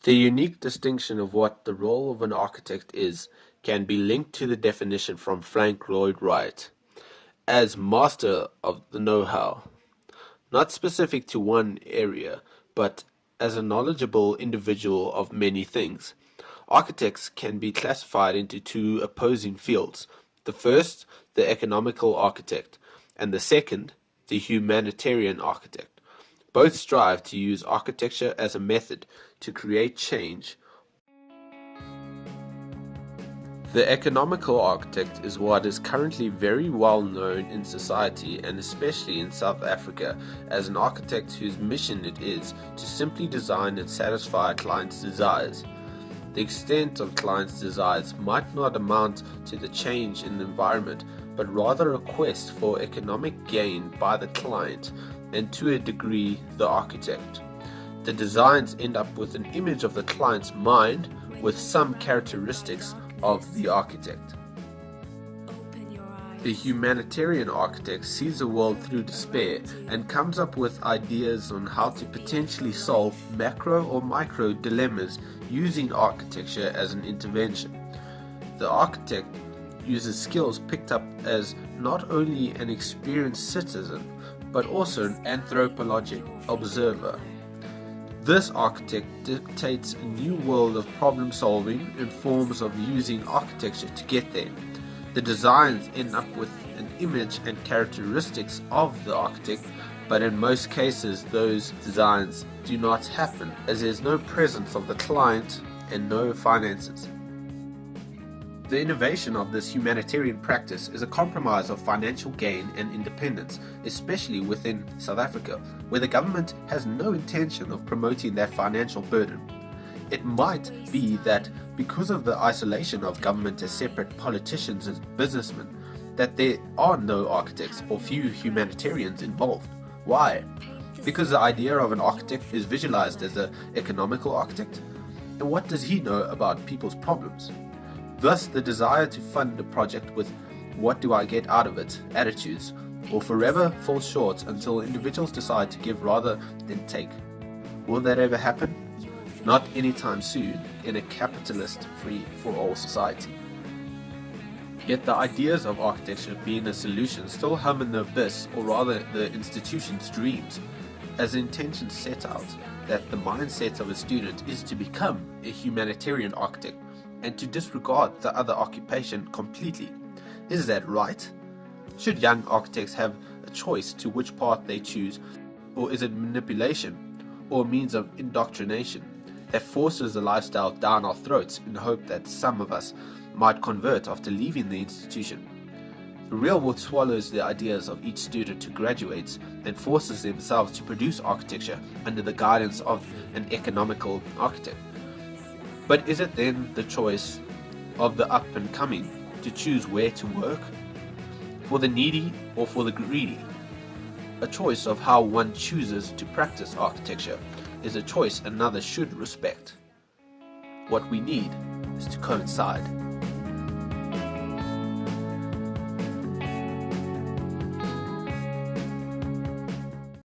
The unique distinction of what the role of an architect is can be linked to the definition from Frank Lloyd Wright as master of the know-how, not specific to one area, but as a knowledgeable individual of many things. Architects can be classified into two opposing fields. The first, the economical architect, and the second, the humanitarian architect. Both strive to use architecture as a method to create change. The economical architect is what is currently very well known in society and especially in South Africa as an architect whose mission it is to simply design and satisfy a client's desires. The extent of client's desires might not amount to the change in the environment, but rather a quest for economic gain by the client and to a degree the architect. The designs end up with an image of the client's mind with some characteristics of the architect. The humanitarian architect sees the world through despair and comes up with ideas on how to potentially solve macro or micro dilemmas using architecture as an intervention. The architect uses skills picked up as not only an experienced citizen, but also an anthropologic observer. This architect dictates a new world of problem solving and forms of using architecture to get there. The designs end up with an image and characteristics of the architect, but in most cases those designs do not happen as there is no presence of the client and no finances. The innovation of this humanitarian practice is a compromise of financial gain and independence, especially within South Africa, where the government has no intention of promoting that financial burden. It might be that because of the isolation of government as separate politicians and businessmen, that there are no architects or few humanitarians involved. Why? Because the idea of an architect is visualized as an economical architect. And what does he know about people's problems? Thus, the desire to fund a project with "what do I get out of it" attitudes will forever fall short until individuals decide to give rather than take. Will that ever happen? Not anytime soon in a capitalist free-for-all society. Yet the ideas of architecture being a solution still hum in the abyss, or rather the institution's dreams, as the intention set out that the mindset of a student is to become a humanitarian architect and to disregard the other occupation completely. Is that right? Should young architects have a choice to which path they choose, or is it manipulation or a means of indoctrination that forces the lifestyle down our throats in the hope that some of us might convert after leaving the institution? The real world swallows the ideas of each student who graduates and forces themselves to produce architecture under the guidance of an economical architect. But is it then the choice of the up and coming to choose where to work? For the needy or for the greedy? A choice of how one chooses to practice architecture is a choice another should respect. What we need is to coincide.